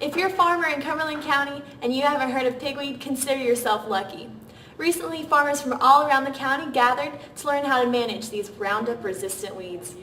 If you're a farmer in Cumberland County and you haven't heard of pigweed, consider yourself lucky. Recently, farmers from all around the county gathered to learn how to manage these Roundup-resistant weeds.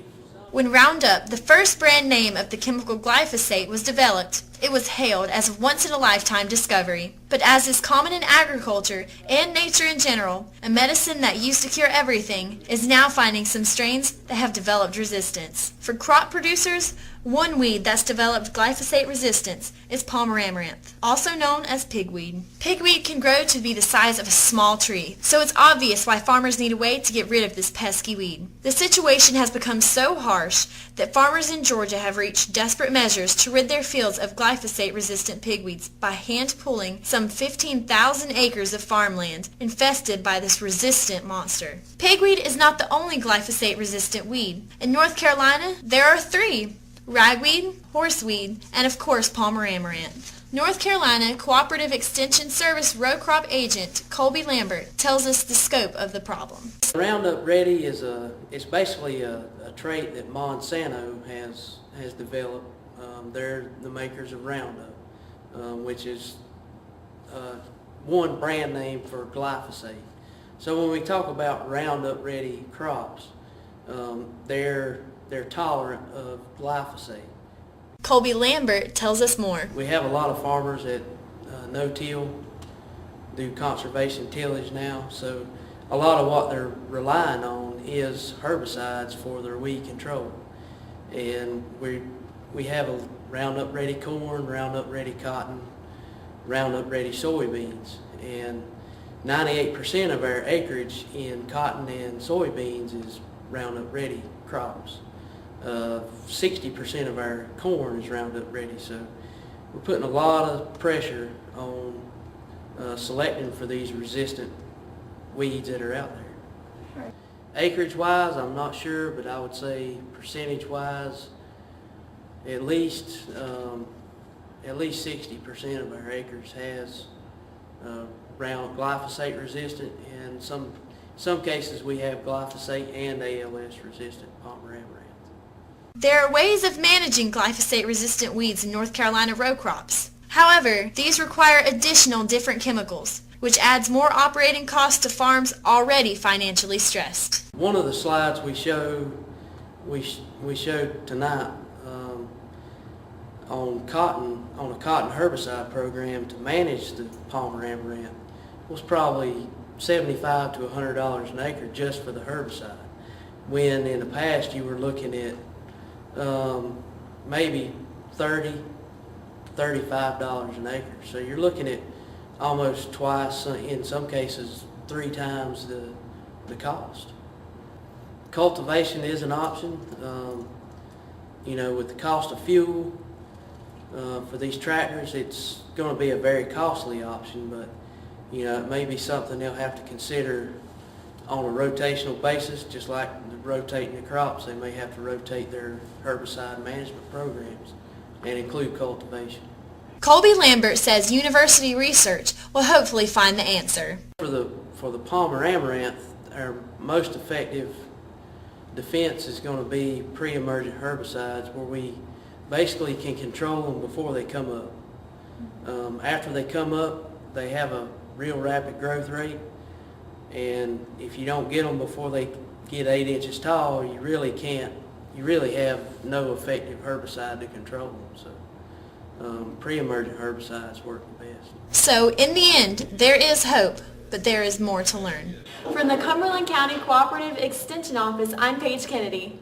When Roundup, the first brand name of the chemical glyphosate, was developed, it was hailed as a once-in-a-lifetime discovery. But as is common in agriculture and nature in general, a medicine that used to cure everything is now finding some strains that have developed resistance. For crop producers, one weed that's developed glyphosate resistance is palmer amaranth, also known as pigweed. Pigweed can grow to be the size of a small tree, so it's obvious why farmers need a way to get rid of this pesky weed. The situation has become so harsh that farmers in Georgia have reached desperate measures to rid their fields of glyphosate-resistant pigweeds by hand-pulling some 15,000 acres of farmland infested by this resistant monster. Pigweed is not the only glyphosate-resistant weed. In North Carolina, there are 3. Ragweed, horseweed, and of course palmer amaranth. North Carolina Cooperative Extension Service row crop agent Colby Lambert tells us the scope of the problem. Roundup Ready is basically a trait that Monsanto has developed. They're the makers of Roundup, which is one brand name for glyphosate. So when we talk about Roundup Ready crops, they're tolerant of glyphosate. Colby Lambert tells us more. We have a lot of farmers that no-till, do conservation tillage now, so a lot of what they're relying on is herbicides for their weed control. And we have a Roundup Ready corn, Roundup Ready cotton, Roundup Ready soybeans, and 98% of our acreage in cotton and soybeans is Roundup Ready crops. 60% of our corn is Roundup Ready, so we're putting a lot of pressure on selecting for these resistant weeds that are out there. Right. Acreage-wise, I'm not sure, but I would say percentage-wise, at least 60% of our acres has glyphosate resistant, and some cases we have glyphosate and ALS resistant palmer amaranth. There are ways of managing glyphosate-resistant weeds in North Carolina row crops. However, these require additional different chemicals, which adds more operating costs to farms already financially stressed. One of the slides we showed tonight on a cotton herbicide program to manage the palmer amaranth was probably $75 to $100 an acre just for the herbicide, when in the past you were looking at maybe $30, $35 an acre. So you're looking at almost twice, in some cases 3 times the cost. Cultivation is an option. With the cost of fuel for these tractors, it's going to be a very costly option, but it may be something they'll have to consider on a rotational basis, just like rotating the crops. They may have to rotate their herbicide management programs and include cultivation. Colby Lambert says university research will hopefully find the answer. For the palmer amaranth, our most effective defense is going to be pre-emergent herbicides, where we basically can control them before they come up. After they come up, they have a real rapid growth rate, and if you don't get them before they get 8 inches tall, you really have no effective herbicide to control them. So pre-emergent herbicides work the best. So in the end, there is hope, but there is more to learn. From the Cumberland County Cooperative Extension Office, I'm Paige Kennedy.